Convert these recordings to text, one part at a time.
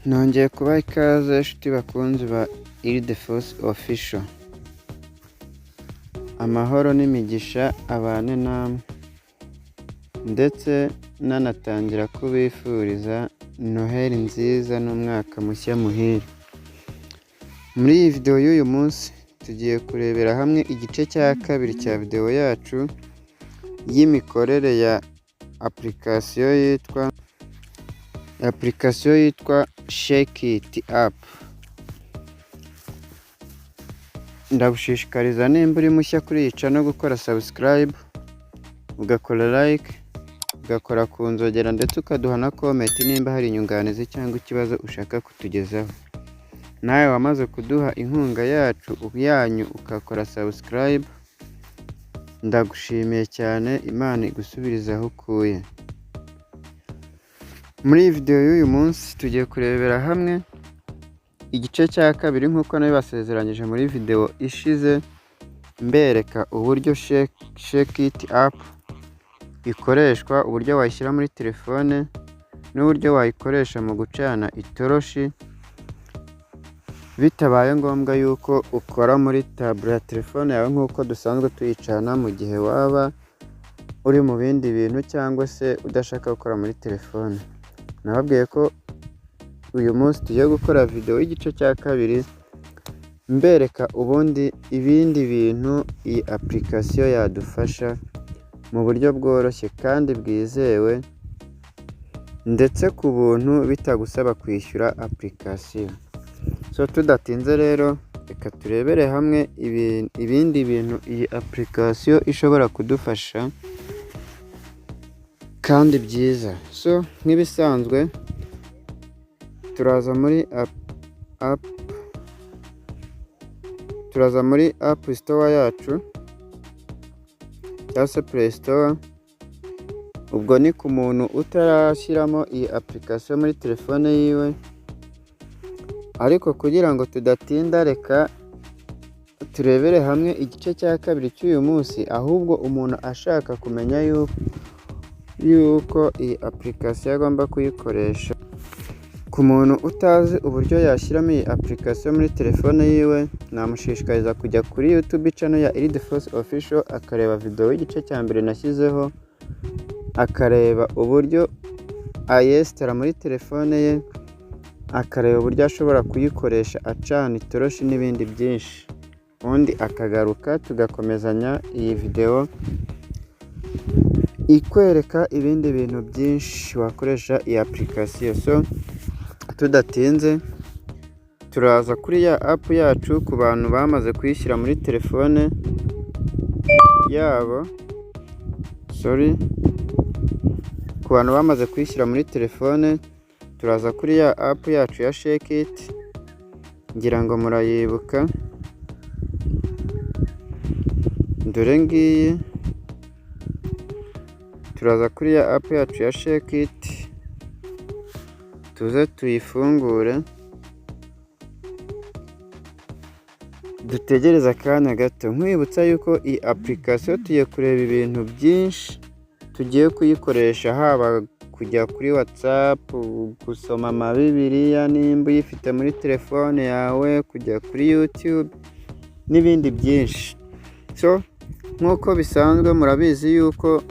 Nongeye kubaha ikaze nshuti bakunzi ba Ildefonse Official. Amahoro n'imigisha abane namwe, ndetse nanatangira kubifuriza Noheli nziza n'umwaka mushya muhire. Muri iyi video y'uyu munsi tugiye kurebera hamwe igice cya kabiri cya video yacu y'imikorere ya application yitwa Shake-it app. Ndagushishikariza nimba uri mushya kuri iyi channel gukora subscribe, ugakora like, ugakora ku nzogera ndetse ukaduha na comment nimba hari inyunganizi cyangwa ikibazo ushaka kutugezaho. Nawe wamaze kuduha inkunga yanyu ukakora subscribe, ndagushimiye cyane, Imana igusubiriza aho ukuye. Muri iyi video y'uyu munsi tugiye kurebera hamwe igice cya kabiri nk'uko nabibasezeranyije muri video ishize, mbereka uburyo Shake-it app ikoreshwa, uburyo wayishyira muri telefone n'uburyo wayikoresha mu gucana itoroshi bitabaye ngombwa yuko ukora muri tablet ya telefone yawe nk'uko dusanzwe tuyicana mu gihe waba uri mu bindi bintu cyangwa se udashaka gukora muri telefone. Nababwiye ko uyu munsi tugiye gukora video y'igice cya kabiri mbereka ubundi ibindi bintu iyi application yadufasha mu buryo bworoshye kandi bwizewe ndetse ku buntu bitagusaba kwishyura application. So tudatinze rero reka turebere hamwe ibindi bintu iyi application ishobora kudufasha kandi byiza. So nk'ibisanzwe turaza muri app store yacu cyangwa se Play Store. Ubwo ni ku muntu utarashyiramo iyi application muri telefone yiwe, ariko kugira ngo tudatinda reka turebere hamwe igice cya kabiri cy'uyu munsi, ahubwo umuntu ashaka kumenya yuko iyi application agomba kuyikoresha. Ku muntu utazi uburyo yashyiramo iyi application muri telefone yiwe, namushishikariza kujya kuri YouTube channel ya Ildefonse Official akareba video y'igice cya mbere nashyizeho, akareba uburyo ayesitara muri telefone ye, akareba uburyo ashobora kuyikoresha acana itoroshi n'ibindi byinshi, ubundi akagaruka tugakomezanya iyi video ikwereka ibindi bintu byinshi wakoresha iyi application. So tudatinze turaza kuri ya app yacu ku bantu bamaze kuyishyira muri telefone yabo, ku bantu bamaze kuyishyira muri telefone turaza kuri ya app yacu ya Shake-it, ngira ngo murayibuka, dore ngiyi. Turaza kuri ya app yacu ya Shake-it, tuze tuyifungure, dutegereza akanya gato, nkwibutsa yuko iyi application tugiye kureba ibintu byinshi tugiye kuyikoresha, haba kujya kuri WhatsApp, gusoma amabibiliya nimba uyifite muri telefone yawe, kujya kuri YouTube n'ibindi byinshi. So nk'uko bisanzwe murabizi yuko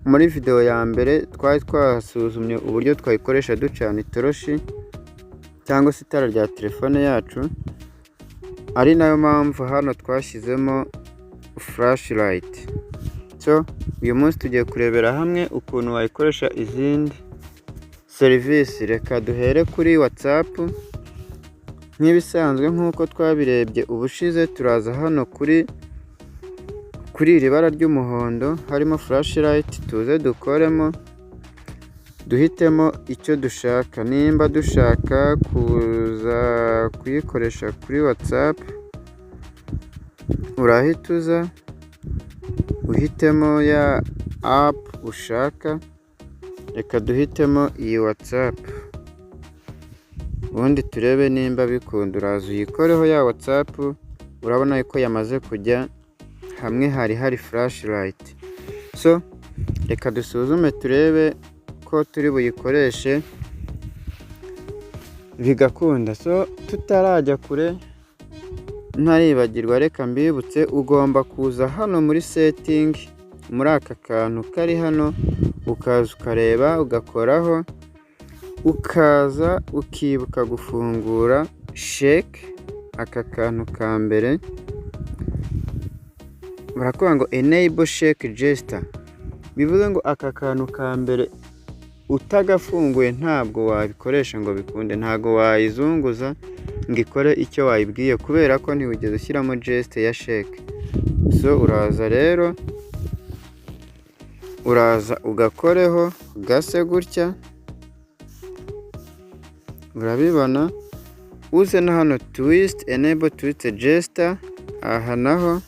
muri video ya mbere twari twasuzumye uburyo twayikoresha ducana itoroshi cyangwa se itara rya telefone yacu, ari nayo mpamvu hano twashyizemo flashlight. So uyu munsi tugiye kurebera hamwe ukuntu wayikoresha izindi serivisi. Reka duhere kuri WhatsApp. Nk'ibisanzwe nk'uko twabirebye ubushize, turaza hano kuri iri bara ry'umuhondo harimo flashlight, tuze dukoremo, duhitemo icyo dushaka. Nimba dushaka kuza kuyikoresha kuri WhatsApp, urahita uza uhitemo ya app ushaka. Reka duhitemo iyi WhatsApp, ubundi turebe nimba bikunda. Uraza uyikoreho ya WhatsApp, urabona ko yamaze kujya hamwe, hari flashlight. So reka dusuzume turebe ko turi buyikoreshe bigakunda. So tutarajya kure ntaribagirwa, reka mbibutse, ugomba kuza hano muri setting, muri aka kantu kari hano, ukaza ukareba ugakoraho, ukaza ukibuka gufungura sheke, aka kantu ka mbere barakuvuga ngo enable sheke gesture, bivuze ngo aka kantu ka mbere utagafunguye ntabwo wabikoresha ngo bikunde, ntabwo wayizunguza ngo ikore icyo wayibwiye kubera ko ntiwigeze ushyiramo gesture ya sheke. So uraza rero, uraza ugakoreho gase gutya, urabibona, uze na hano twist, enable twist gesture, aha naho,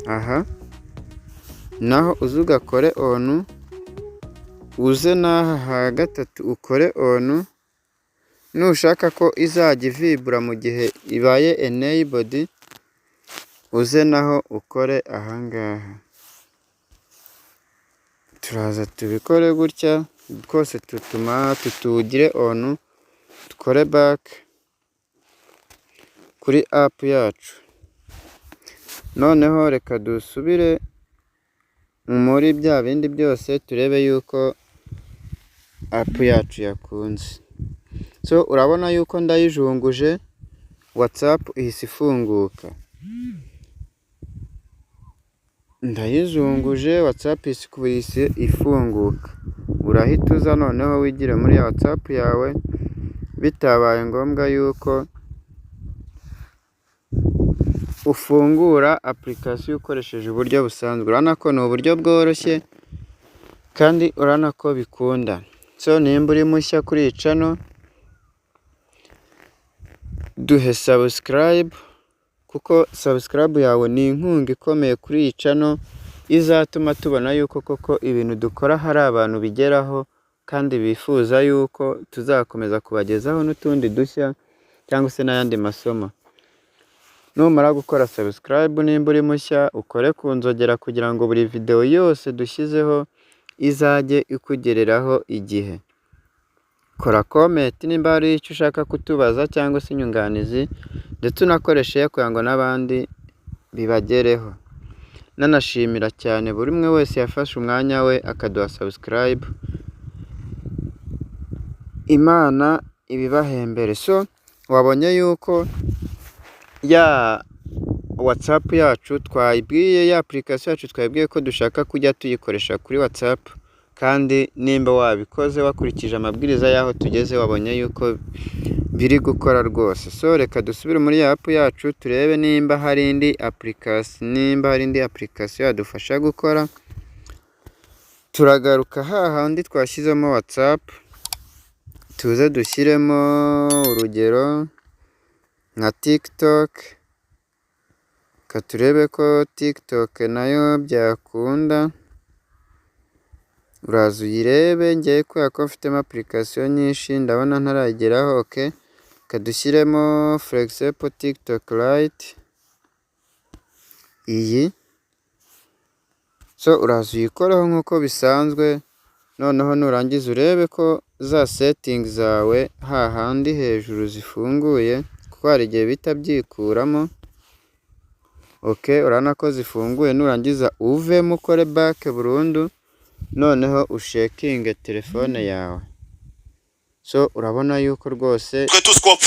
aha naho uze ugakore on, uze n'aha ha gatatu ukore on, nushaka ko izajya ivibura mu gihe ibaye enabled, uze naho ukore ahangaha. Turaza tubikore gutya twose, tutugire on, dukore back kuri app yacu. Noneho reka dusubire muri bya bindi byose turebe yuko app yacu yakunze. So urabona yuko ndayijunguje, WhatsApp ihise ifunguka. Ndayizunguje, WhatsApp ihise ifunguka. Urahita uza noneho wigire muri ya WhatsApp yawe, bitabaye ngombwa yuko ufungura application ukoresheje uburyo busanzwe. Urabona ko ni uburyo bworoshye kandi urabona ko bikunda. So nimba uri mushya kuri iyi channel, duhe subscribe, kuko subscribe yawe ni inkunga ikomeye kuri iyi channel, izatuma tubona yuko koko ibintu dukora hari abantu bigeraho kandi bifuza yuko tuzakomeza kubagezaho n'utundi dushya cyangwa se n'ayandi masomo. Numara gukora subscribe, nimba uri mushya, ukore ku nzogera kugira ngo buri video yose dushyizeho izajye ikugereraho igihe. Kora comment nimba hari icyo ushaka kutubaza cyangwa se inyunganizi, ndetse unakoreshe kugira ngo n'abandi bibagereho. Nanashimira cyane buri umwe wese yafashe umwanya we akaduha subscribe. Imana ibibahembere. So wabonye yuko ya WhatsApp yacu twayibwiye, ya application yacu twayibwiye ko dushaka kujya tuyikoresha kuri WhatsApp, kandi nimba wabikoze wakurikije amabwiriza yaho tugeze, wabonye yuko biri gukora rwose. So reka dusubire muri ya app yacu turebe nimba hari indi application yadufasha gukora. Turagaruka hahandi twashyizemo WhatsApp, tuze dushyiremo urugero nka TikTok, katurebe ko TikTok nayo byakunda. Uraza uyirebe, ngiye kubera ko mfitemo application nyinshi ndabona ntarageraho. Okay, kadushyiremo flexible TikTok Lite iyi. So uraza uyikoreho nk'uko bisanzwe, noneho nurangiza urebe ko za settings zawe hahandi hejuru zifunguye, kuko hari igihe bita byikuramo. Okay, urabona ko zifunguye. Nurangiza uvemo ukore back burundu, noneho ushekinge telefone yawe. So urabona yuko rwose TikTok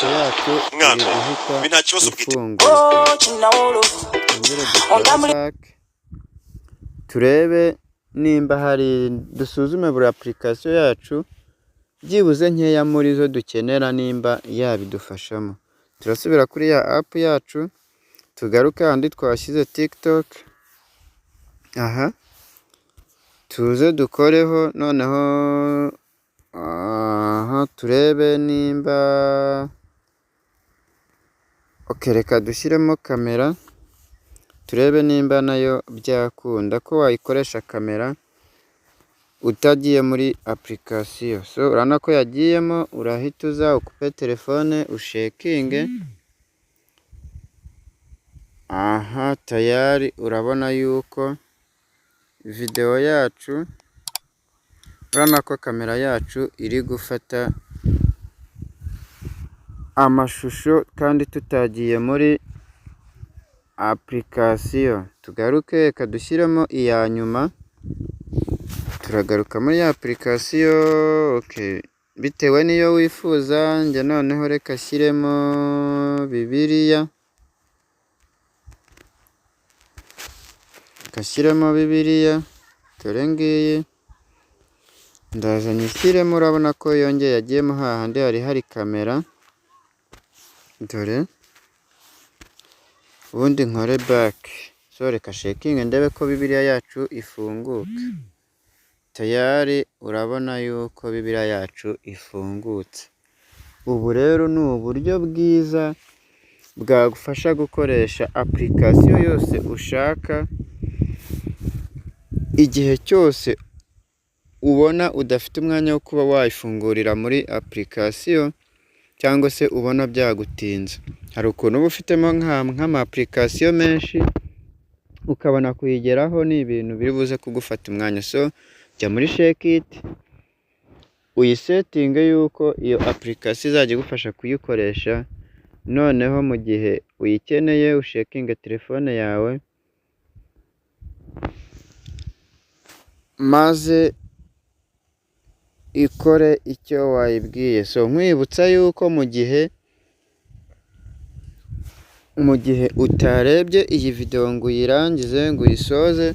yacu iri guhita ifunguka. Turebe nimba hari, dusuzume buri application yacu byibuze nkeya muri zo dukenera nimba yabidufashamo. Turasubira kuri ya app yacu, tugaruke handi twashyize TikTok. Aha, tuze dukoreho noneho, aha turebe nimba. Okay, reka dushyiremo kamera turebe nimba nayo byakunda ko wayikoresha kamera utagiye muri application. So urabona ko yagiyemo, urahita uza ukupe telefone ushekinge. Aha tayari urabona yuko video yacu urabona ko kamera yacu iri gufata amashusho kandi tutagiye muri application. Tugaruke reka dushyiremo iya nyuma, turagaruka muri application. Bitewe n'iyo wifuza, njye noneho reka shyiremo Bibiliya, dore ngiyi ndaza nyishyiremo. Urabona ko yongeye yagiyemo hahandi hari kamera, dore ubundi nkore back. So reka shekinge ndebe ko Bibiliya yacu ifunguka. Tayari urabona yuko Bibiliya yacu ifungutse. Ubu rero ni uburyo bwiza bwagufasha gukoresha application yose ushaka, igihe cyose ubona udafite umwanya wo kuba wayifungurira muri application cyangwa se ubona byagutinza. Hari ukuntu uba ufitemo nk'ama application menshi ukabona kuyigeraho ni ibintu biri buze kugufata umwanya. So jya muri Shake It uyisetinge yuko iyo application izajya igufasha kuyikoresha, noneho mu gihe uyikeneye ushekinge telefone yawe maze ikore icyo wayibwiye. So nkwibutsa yuko mu gihe utarebye iyi video ngo uyirangize ngo uyisoze,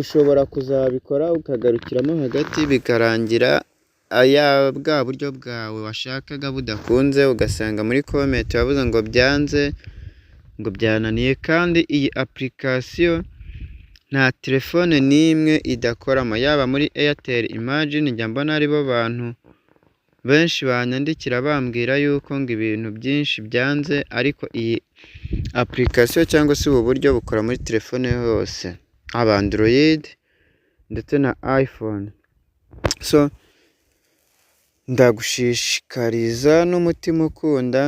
ushobora kuzabikora ukagarukiramo hagati bikarangira bwa buryo bwawe washakaga budakunze, ugasanga muri comment wavuze ngo byanze, ngo byananiye. Kandi iyi application nta telefone n'imwe idakoramo, yaba muri Airtel. Imagine njya mbona aribo bantu benshi banyandikira bambwira yuko ngo ibintu byinshi byanze, ariko iyi application cyangwa se ubu buryo bukora muri telefone hose, aba Android ndetse na iPhone. So ndagushishikariza n'umutima ukunda,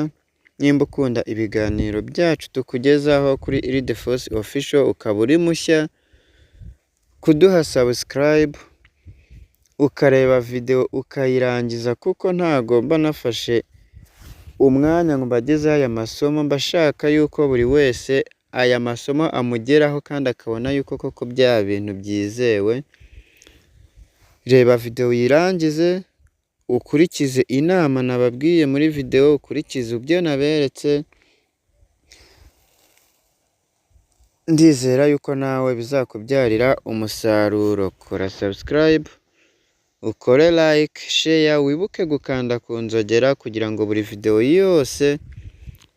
nimba ukunda ibiganiro byacu tukugezaho kuri Ildefonse Official, ukaba uri mushya, kuduha subscribe ukareba video ukayirangiza, kuko ntago mba nafashe umwanya ngo mbagezeho aya masomo. Mbashaka yuko buri wese aya masomo amugeraho kandi akabona yuko koko bya bintu byizewe. Reba video uyirangize, ukurikize inama nababwiye muri video, ukurikize ibyo naberetse. Ndizera yuko nawe bizakubyarira umusaruro. Kora subscribe, ukore like, share, wibuke gukanda ku nzogera kugira ngo buri video yose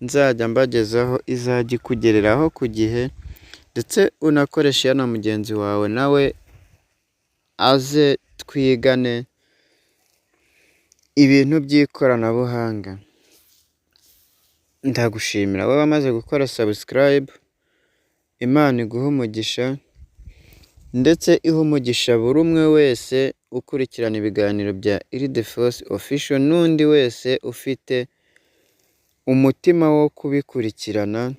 nzajya mbagezaho izajya ikugereraho ku gihe, ndetse unakoresha na mugenzi wawe nawe aze twigane ibintu by'ikoranabuhanga. Ndagushimira wowe wamaze gukora subscribe. Imana iguha umugisha, ndetse iha umugisha buri umwe wese ukurikirana ibiganiro bya Ildefonse Official, n'undi wese ufite umutima wo kubikurikirana.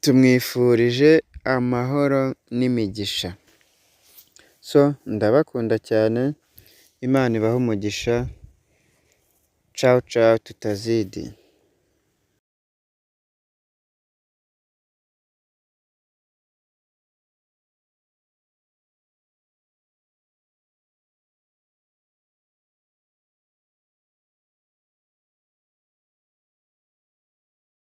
Tumwifurije amahoro n'imigisha. So ndabakunda cyane, Imana ibahe umugisha. Ciao ciao, tutazidi.